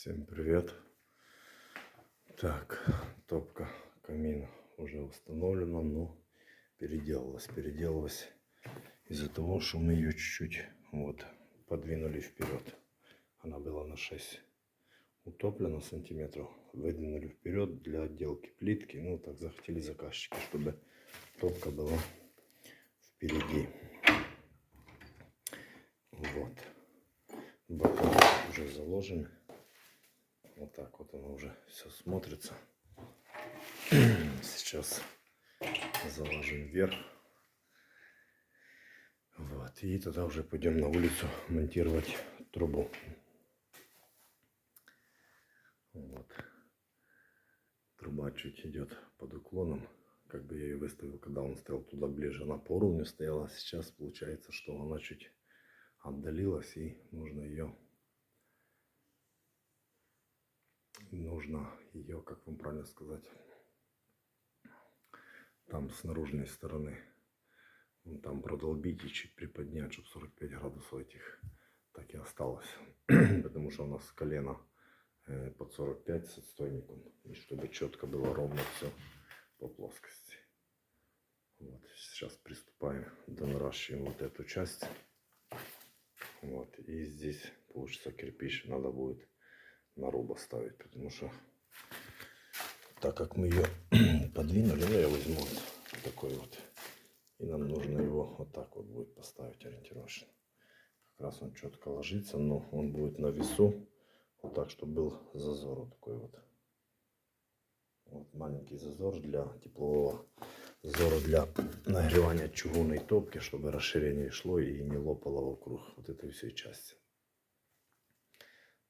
Всем привет! Так, топка камина уже установлена, но переделалась из-за того, что мы ее чуть-чуть вот подвинули вперед. Она была на 6 утоплена сантиметров, выдвинули вперед для отделки плитки. Ну, так захотели заказчики, чтобы топка была впереди. Вот. Бока уже заложены. Вот так вот оно уже все смотрится. Сейчас заложим вверх. Вот. И тогда уже пойдем на улицу монтировать трубу. Вот. Труба чуть идет под уклоном. Как бы я ее выставил, когда он стоял туда ближе, она по уровню стояла. Сейчас получается, что она чуть отдалилась, и нужно ее, как вам правильно сказать, там с наружной стороны, там продолбить и чуть приподнять, чтобы 45 градусов этих так и осталось. Потому что у нас колено под 45 с отстойником, и чтобы четко было ровно все по плоскости. Вот, сейчас приступаем, донаращиваем вот эту часть. Вот, и здесь получится кирпич, надо будет наруба ставить, потому что так как мы ее подвинули, я возьму вот такой вот, и нам нужно его вот так вот будет поставить ориентировочно. Как раз он четко ложится, но он будет на весу, вот так, чтобы был зазор вот такой вот. Вот маленький зазор для теплового зазора, для нагревания чугунной топки, чтобы расширение шло и не лопало вокруг вот этой всей части.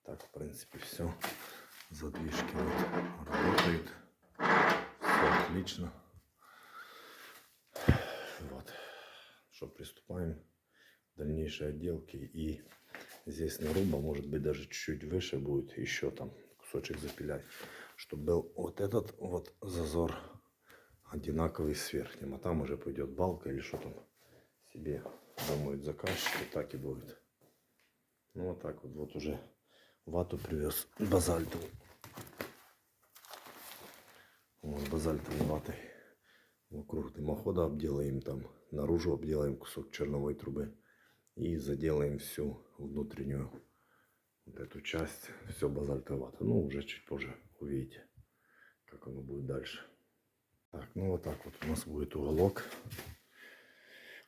Так, в принципе, все. Задвижки вот работают. Все отлично. Вот. Что, приступаем к дальнейшей отделке. И здесь наруба, может быть, даже чуть-чуть выше будет, еще там кусочек запилять, чтобы был вот этот вот зазор одинаковый с верхним, а там уже пойдет балка или что там себе думают заказчики, так и будет. Ну вот так вот, вот уже вату привез базальтовую. Вот базальтовой ватой вокруг дымохода обделаем, там наружу обделаем кусок черновой трубы и заделаем всю внутреннюю вот эту часть, все базальтовой ватой. Ну уже чуть позже увидите, как оно будет дальше. Так, ну вот так вот у нас будет уголок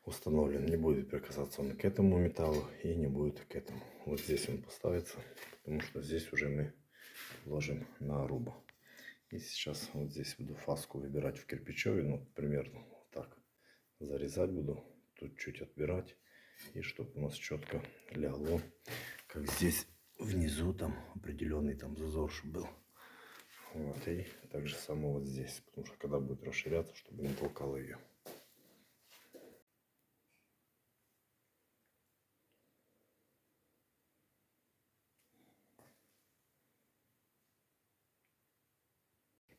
установлен. Не будет прикасаться он к этому металлу и не будет к этому. Вот здесь он поставится, потому что здесь уже мы ложим на рубу. И сейчас вот здесь буду фаску выбирать в кирпичеве, ну примерно вот так. Зарезать буду, тут чуть отбирать, и чтобы у нас четко лягло, как здесь внизу там определенный там зазор, чтобы был. Вот, и так же само вот здесь, потому что когда будет расширяться, чтобы не толкало ее.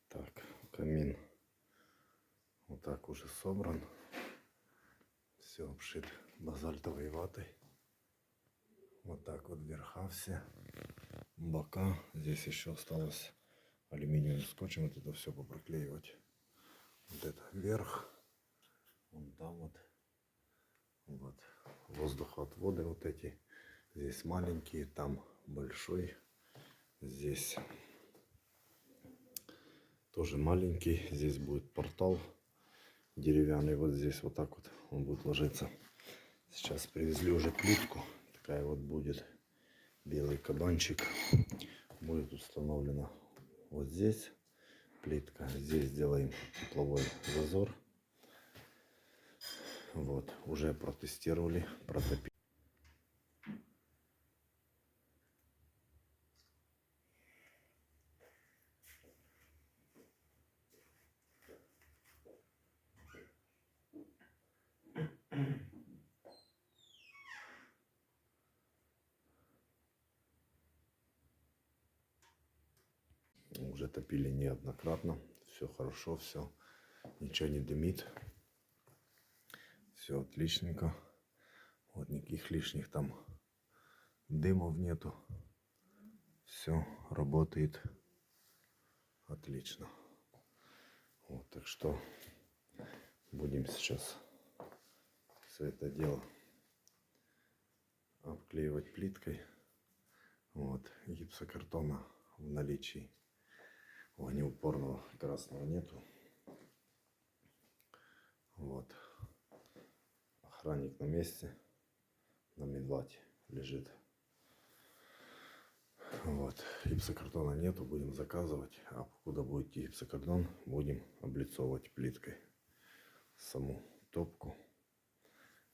Так, камин вот так уже собран. Все обшит базальтовой ватой. Вот так вот верха все. Бока. Здесь еще осталось алюминиевым скотчем вот это все попроклеивать. Вот это вверх. Вон там вот. Вот. Воздухоотводы вот эти. Здесь маленькие, там большой. Здесь тоже маленький. Здесь будет портал деревянный. Вот здесь вот так вот он будет ложиться. Сейчас привезли уже плитку. Такая вот будет. Белый кабанчик. Будет установлена вот здесь плитка. Здесь сделаем тепловой зазор. Вот. Уже протестировали. Протопили. Уже топили неоднократно. Все хорошо, все. Ничего не дымит. Все отличненько. Вот никаких лишних там дымов нету. все работает отлично. Вот, так что будем сейчас все это дело обклеивать плиткой. Вот, гипсокартона в наличии. Огнеупорного красного нету. Вот. Охранник на месте. На медвате лежит. Вот. Гипсокартона нету, будем заказывать. А покуда будет гипсокартон, будем облицовывать плиткой саму топку.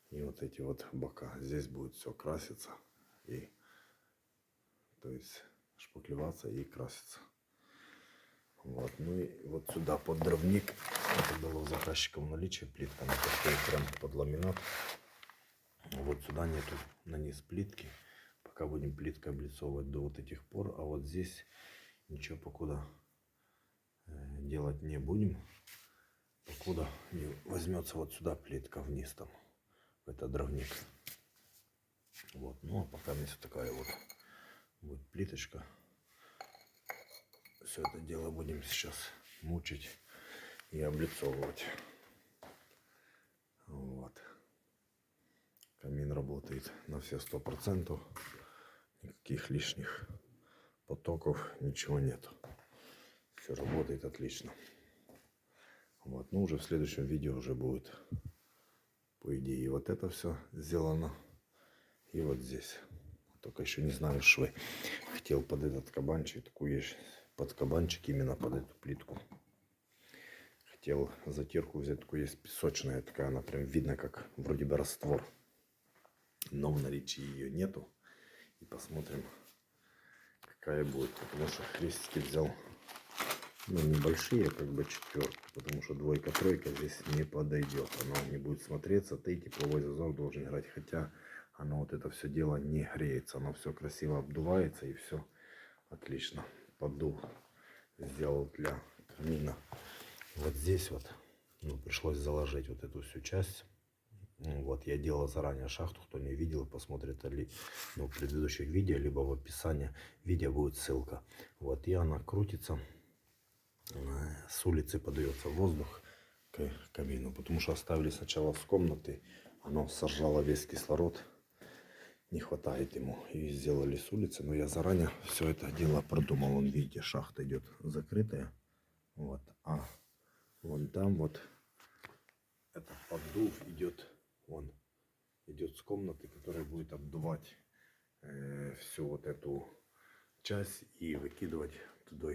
И вот эти вот бока. Здесь будет все краситься. И, то есть шпаклеваться и краситься. Вот. Ну и вот сюда под дровник. Это было у заказчика в наличии. Плитка на подходит прям под ламинат. Вот сюда нету на низ плитки. Пока будем плиткой облицовывать до вот этих пор. А вот здесь ничего покуда делать не будем. Покуда не возьмется вот сюда плитка вниз там. Это дровник. Вот. Ну а пока здесь вот такая вот будет плиточка. Все это дело будем сейчас мучить и облицовывать. Вот. Камин работает на все 100%. Никаких лишних потоков, ничего нет. Все работает отлично. Вот. Ну уже в следующем видео уже будет, по идее, вот это все сделано. И вот здесь. Только еще не знаю швы. Хотел под этот кабанчик, такую есть под кабанчик, именно под эту плитку. Хотел затирку взять, такую есть песочная, такая, она прям видно, как вроде бы раствор. Но в наличии ее нету. И посмотрим, какая будет. Потому что хвестики взял, ну, небольшие, как бы четверку. Потому что двойка-тройка здесь не подойдет. Оно не будет смотреться. Ты тепловой зазор должен играть. Хотя оно вот это все дело не греется. Оно все красиво обдувается и все отлично. Поддув сделал для камина. Вот здесь вот, ну, пришлось заложить вот эту всю часть. Вот я делал заранее шахту, кто не видел, посмотрит ли, ну, в предыдущих видео, либо в описании видео будет ссылка. Вот, и она крутится, с улицы подается воздух к камину, потому что оставили сначала с комнаты, оно сожрало весь кислород, не хватает ему, и сделали с улицы. Но я заранее все это дело продумал. Вон, видите, шахта идет закрытая, вот, а вон там вот этот поддув идет. Он идет с комнаты, которая будет обдувать всю вот эту часть и выкидывать туда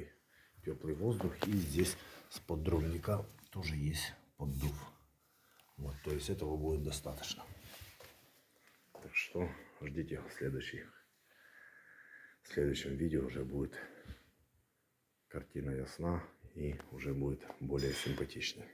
теплый воздух. И здесь с поддровника тоже есть поддув. Вот, то есть этого будет достаточно. Так что ждите в следующем видео уже будет картина ясна и уже будет более симпатичнее.